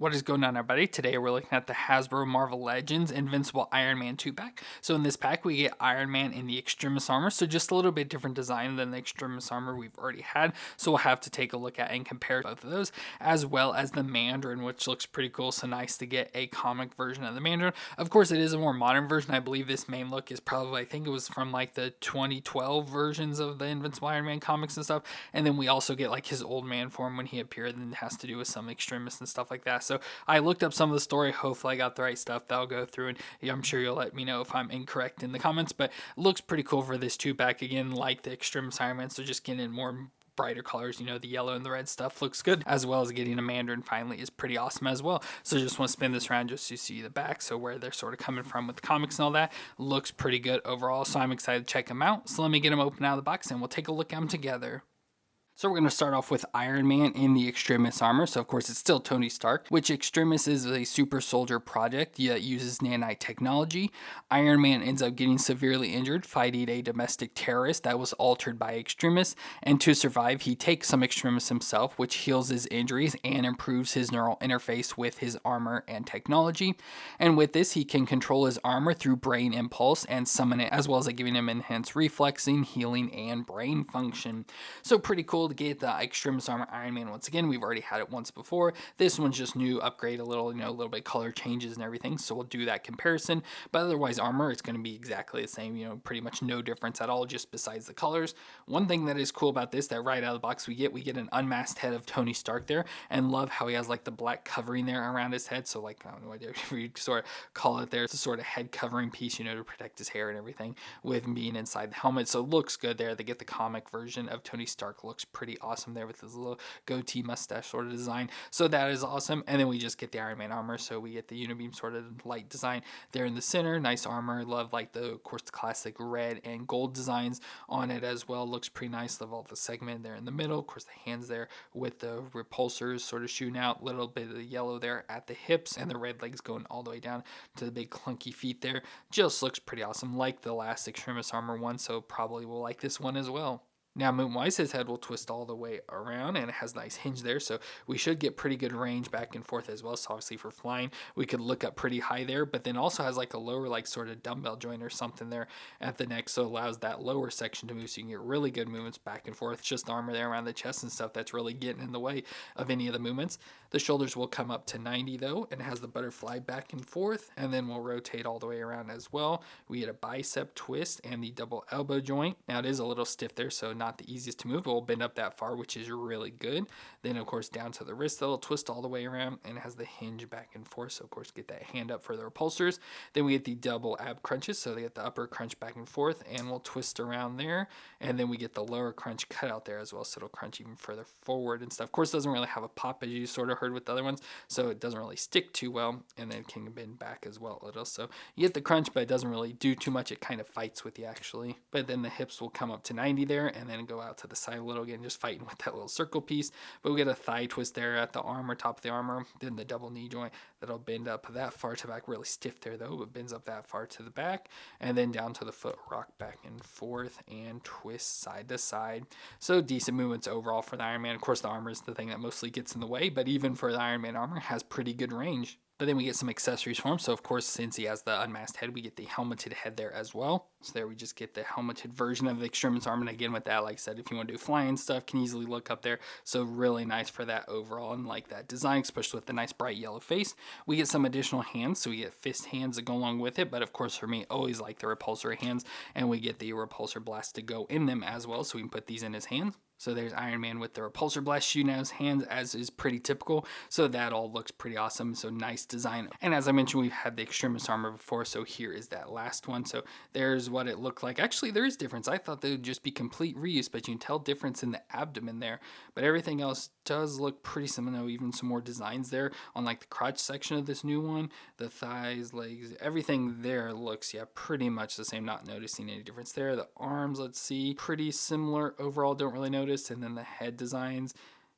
What is going on, everybody? Today we're looking at the Hasbro Marvel Legends Invincible Iron Man 2 pack. So in this pack we get Iron Man in the Extremis armor, so just a little bit different design than the Extremis armor we've already had. So we'll have to take a look at and compare both of those, as well as the Mandarin, which looks pretty cool. So nice to get a comic version of the Mandarin. Of course, it is a more modern version. I believe this main look is probably, I think it was from like the 2012 versions of the Invincible Iron Man comics and stuff. And then we also get like his old man form when he appeared, and it has to do with some Extremis and stuff like that. So I looked up some of the story. Hopefully I got the right stuff that I'll go through, and I'm sure you'll let me know if I'm incorrect in the comments, but it looks pretty cool for this 2-pack. Again, like the Extremis Iron Man, so just getting more brighter colors, the yellow and the red stuff looks good, as well as getting a Mandarin finally is pretty awesome as well. So just want to spin this around just to see the back, so where they're sort of coming from with the comics and all that. Looks pretty good overall, so I'm excited to check them out. So let me get them open out of the box and we'll take a look at them together. So we're going to start off with Iron Man in the Extremis armor. So of course it's still Tony Stark, which Extremis is a super soldier project that uses nanite technology. Iron Man ends up getting severely injured fighting a domestic terrorist that was altered by Extremis, and to survive he takes some Extremis himself, which heals his injuries and improves his neural interface with his armor and technology. And with this he can control his armor through brain impulse and summon it, as well as giving him enhanced reflexing, healing, and brain function. So pretty cool to get the Extremis armor Iron Man once again. We've already had it once before. This one's just new, upgrade a little, a little bit color changes and everything. So we'll do that comparison. But otherwise, armor, it's going to be exactly the same. Pretty much no difference at all, just besides the colors. One thing that is cool about this, that right out of the box we get an unmasked head of Tony Stark there, and love how he has like the black covering there around his head. So like, I don't know what you sort of call it there. It's a sort of head covering piece, to protect his hair and everything, with him being inside the helmet. So it looks good there. They get the comic version of Tony Stark, looks pretty awesome there with his little goatee mustache sort of design. So that is awesome. And then we just get the Iron Man armor. So we get the Unibeam sort of light design there in the center. Nice armor. Love like of course the classic red and gold designs on it as well. Looks pretty nice. Love all the segment there in the middle. Of course the hands there with the repulsors sort of shooting out. Little bit of the yellow there at the hips, and the red legs going all the way down to the big clunky feet there. Just looks pretty awesome, like the last Extremis armor one. So probably will like this one as well. Now, movement-wise, his head will twist all the way around, and it has a nice hinge there, so we should get pretty good range back and forth as well. So obviously for flying, we could look up pretty high there, but then also has like a lower, like sort of dumbbell joint or something there at the neck, so it allows that lower section to move, so you can get really good movements back and forth. It's just the armor there around the chest and stuff that's really getting in the way of any of the movements. The shoulders will come up to 90 though, and it has the butterfly back and forth, and then we'll rotate all the way around as well. We get a bicep twist and the double elbow joint. Now it is a little stiff there, so not the easiest to move. It will bend up that far, which is really good. Then of course down to the wrist, they'll twist all the way around, and it has the hinge back and forth, so of course get that hand up for the repulsors. Then we get the double ab crunches, so they get the upper crunch back and forth, and we'll twist around there, and then we get the lower crunch cut out there as well, so it'll crunch even further forward and stuff. Of course, it doesn't really have a pop, as you sort of heard with the other ones, so it doesn't really stick too well, and then it can bend back as well a little. So you get the crunch, but it doesn't really do too much. It kind of fights with you actually. But then the hips will come up to 90 there, and then go out to the side a little again, just fighting with that little circle piece. But we get a thigh twist there at the arm or top of the armor, then the double knee joint that'll bend up that far to back, really stiff there though, but bends up that far to the back, and then down to the foot, rock back and forth and twist side to side. So decent movements overall for the Iron Man. Of course the armor is the thing that mostly gets in the way, but even for the Iron Man armor, has pretty good range. But then we get some accessories for him. So of course, since he has the unmasked head, we get the helmeted head there as well. So there we just get the helmeted version of the Extremis armor. And again, with that, like I said, if you want to do flying stuff, can easily look up there. So really nice for that overall, and like that design, especially with the nice bright yellow face. We get some additional hands, so we get fist hands that go along with it. But of course, for me, always like the repulsor hands, and we get the repulsor blast to go in them as well. So we can put these in his hands. So there's Iron Man with the repulsor blast shooting out his hands, as is pretty typical. So that all looks pretty awesome. So nice design. And as I mentioned, we've had the Extremis armor before, so here is that last one. So there's what it looked like. Actually, there is difference. I thought they would just be complete reuse, but you can tell difference in the abdomen there. But everything else does look pretty similar. Even some more designs there on like the crotch section of this new one, the thighs, legs, everything there looks, yeah, pretty much the same. Not noticing any difference there. The arms, let's see, pretty similar overall. Don't really notice. And then the head designs,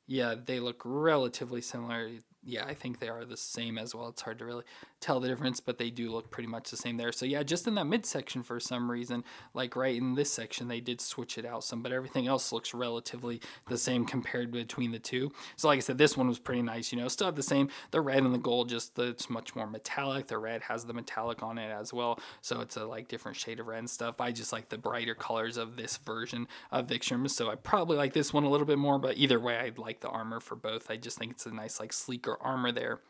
yeah, they look relatively similar. Yeah, I think they are the same as well. It's hard to really tell the difference, but they do look pretty much the same there. So yeah, just in that midsection for some reason, like right in this section, they did switch it out some, but everything else looks relatively the same compared between the two. So like I said, this one was pretty nice. Still have the same, the red and the gold, just it's much more metallic. The red has the metallic on it as well, so it's a like different shade of red and stuff. I just like the brighter colors of this version of the Extremis, so I probably like this one a little bit more. But either way, I like the armor for both. I just think it's a nice like sleeker armor there.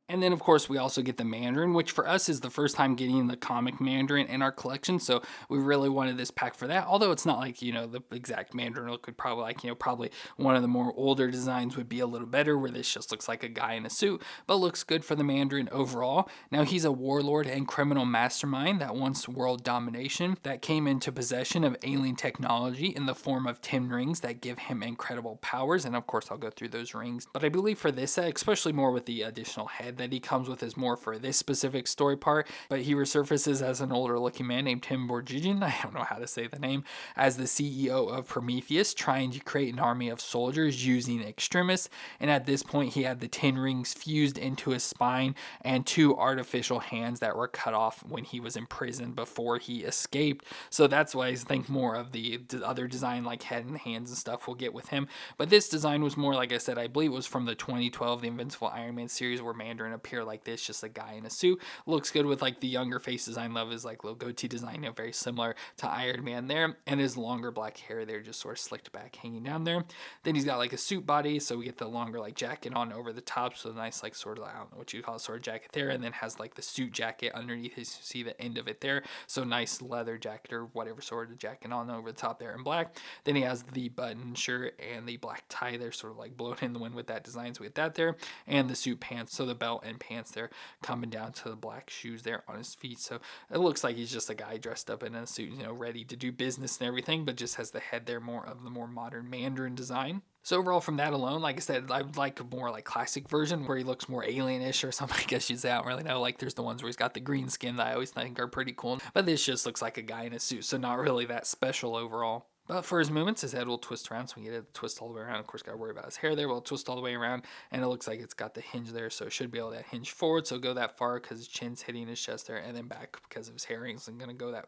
And then, of course, we also get the Mandarin, which for us is the first time getting the comic Mandarin in our collection. So we really wanted this pack for that. Although it's not like, the exact Mandarin look would probably probably one of the more older designs would be a little better, where this just looks like a guy in a suit, but looks good for the Mandarin overall. Now, he's a warlord and criminal mastermind that wants world domination, that came into possession of alien technology in the form of 10 rings that give him incredible powers. And of course, I'll go through those rings. But I believe for this set, especially more with the additional head that he comes with, is more for this specific story part. But he resurfaces as an older looking man named Tim Borgigin, I don't know how to say the name, as the CEO of Prometheus, trying to create an army of soldiers using Extremis. And at this point, he had the 10 rings fused into his spine and 2 artificial hands that were cut off when he was imprisoned before he escaped. So that's why I think more of the other design, like head and hands and stuff, we'll get with him. But this design was more, like I said, I believe it was from the 2012 The Invincible Iron Man series, where Mandarin appear like this, just a guy in a suit. Looks good with like the younger face design. Love his like little goatee design, very similar to Iron Man there, and his longer black hair there, just sort of slicked back, hanging down there. Then he's got like a suit body, so we get the longer like jacket on over the top, so nice like sort of, I don't know what you call it, sort of jacket there, and then has like the suit jacket underneath his, see the end of it there, so nice leather jacket or whatever sort of jacket on over the top there in black. Then he has the button shirt and the black tie there, sort of like blown in the wind with that design, so we get that there, and the suit pants, so the belt and pants there coming down to the black shoes there on his feet. So it looks like he's just a guy dressed up in a suit, ready to do business and everything, but just has the head there more of the more modern Mandarin design. So overall, from that alone, like I said, I would like a more like classic version where he looks more alienish or something. I guess you'd say. I don't really know. Like there's the ones where he's got the green skin that I always think are pretty cool, but this just looks like a guy in a suit, so not really that special overall. But for his movements, his head will twist around, so we get it to twist all the way around. Of course, got to worry about his hair there. Well, twist all the way around, and it looks like it's got the hinge there, so it should be able to hinge forward, so go that far because his chin's hitting his chest there, and then back because of his hair isn't going to go that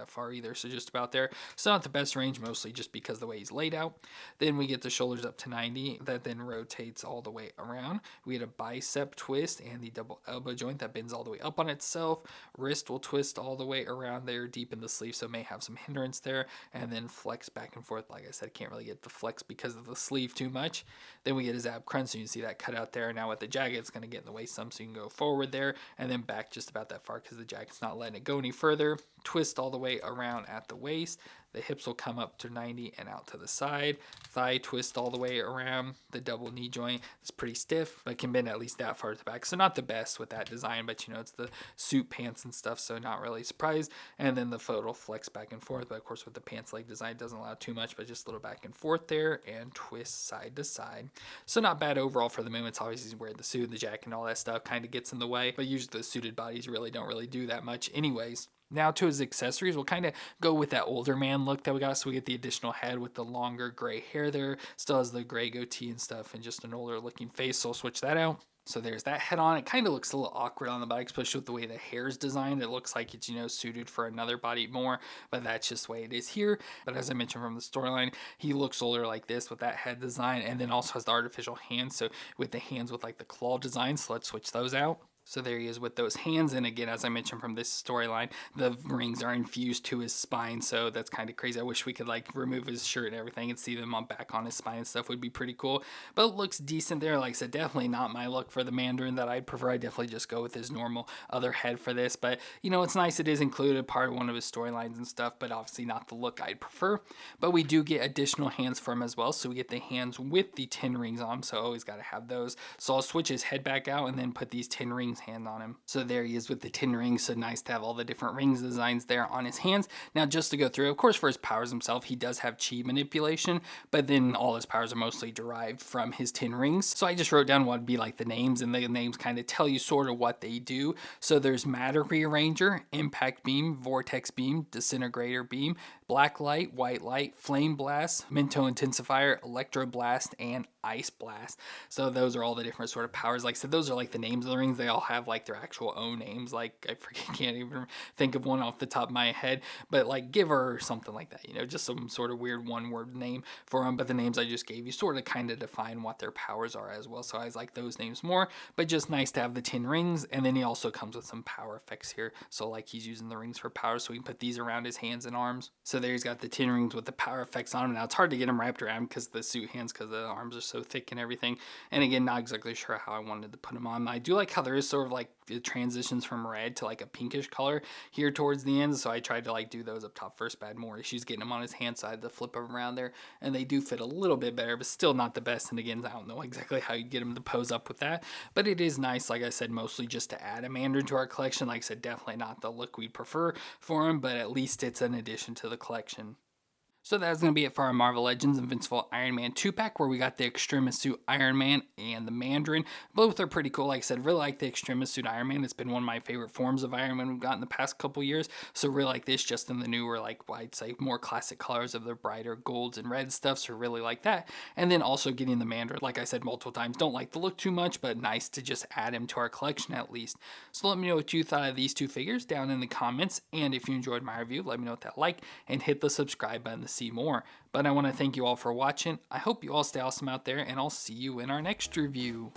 far either, so just about there. So not the best range, mostly just because of the way he's laid out. Then we get the shoulders up to 90, that then rotates all the way around. We get a bicep twist and the double elbow joint that bends all the way up on itself. Wrist will twist all the way around there, deep in the sleeve, so may have some hindrance there, and then flex back and forth. Like I said, can't really get the flex because of the sleeve too much. Then we get his ab crunch, so you can see that cut out there. Now with the jacket, it's going to get in the way some, so you can go forward there and then back just about that far because the jacket's not letting it go any further. Twist all the way around at the waist. The hips will come up to 90 and out to the side. Thigh twist all the way around. The double knee joint is pretty stiff, but can bend at least that far to the back. So not the best with that design, but it's the suit pants and stuff, so not really surprised. And then the foot will flex back and forth, but of course with the pants leg design, it doesn't allow too much, but just a little back and forth there, and twist side to side. So not bad overall for the movements. Obviously he's wearing the suit, the jacket, and all that stuff kind of gets in the way, but usually the suited bodies don't really do that much anyways. Now to his accessories, we'll kind of go with that older man look that we got. So we get the additional head with the longer gray hair there. Still has the gray goatee and stuff, and just an older looking face, so we'll switch that out. So there's that head on. It kind of looks a little awkward on the body, especially with the way the hair is designed. It looks like it's, suited for another body more, but that's just the way it is here. But as I mentioned from the storyline, he looks older like this with that head design, and then also has the artificial hands. So with the hands with like the claw design, so let's switch those out. So there he is with those hands, and again, as I mentioned from this storyline, the rings are infused to his spine, so that's kind of crazy. I wish we could like remove his shirt and everything and see them on back on his spine and stuff. Would be pretty cool, but it looks decent there. Like I said, definitely not my look for the Mandarin that I'd prefer. I'd definitely just go with his normal other head for this, but it's nice it is included, part of one of his storylines and stuff, but obviously not the look I'd prefer. But we do get additional hands for him as well, so we get the hands with the 10 rings on him, so always got to have those. So I'll switch his head back out and then put these 10 rings hand on him. So there he is with the 10 rings, so nice to have all the different rings designs there on his hands. Now just to go through, of course for his powers himself, he does have chi manipulation, but then all his powers are mostly derived from his 10 rings. So I just wrote down what would be like the names, and the names kind of tell you sort of what they do. So there's Matter Rearranger, Impact Beam, Vortex Beam, Disintegrator Beam, Black Light, White Light, Flame Blast, Minto Intensifier, Electro Blast, and Ice Blast. So those are all the different sort of powers. Like I said, those are like the names of the rings. They all have like their actual own names. Like I can't even think of one off the top of my head, but like Giver or something like that, you know, just some sort of weird one word name for them. But the names I just gave you sort of kind of define what their powers are as well. So I like those names more, but just nice to have the 10 rings. And then he also comes with some power effects here. So like he's using the rings for power, so we can put these around his hands and arms. So there he's got the 10 rings with the power effects on him. Now it's hard to get him wrapped around because the suit hands, because the arms are so thick and everything. And again, not exactly sure how I wanted to put him on. I do like how there is sort of like it transitions from red to like a pinkish color here towards the end, so I tried to like do those up top first, but I had more issues getting them on his hand side to flip them around there, and they do fit a little bit better, but still not the best. And again, I don't know exactly how you get him to pose up with that, but it is nice, like I said, mostly just to add a Mandarin to our collection. Like I said, definitely not the look we'd prefer for him, but at least it's an addition to the collection. So that's going to be it for our Marvel Legends Invincible Iron Man 2-pack, where we got the Extremis suit Iron Man and the Mandarin. Both are pretty cool. Like I said, really like the Extremis suit Iron Man. It's been one of my favorite forms of Iron Man we've got in the past couple years. So really like this, just in the newer, like I'd say more classic colors of the brighter golds and red stuff. So really like that. And then also getting the Mandarin, like I said multiple times, don't like the look too much, but nice to just add him to our collection at least. So let me know what you thought of these two figures down in the comments. And if you enjoyed my review, let me know what that like and hit the subscribe button to see more. But I want to thank you all for watching. I hope you all stay awesome out there, and I'll see you in our next review.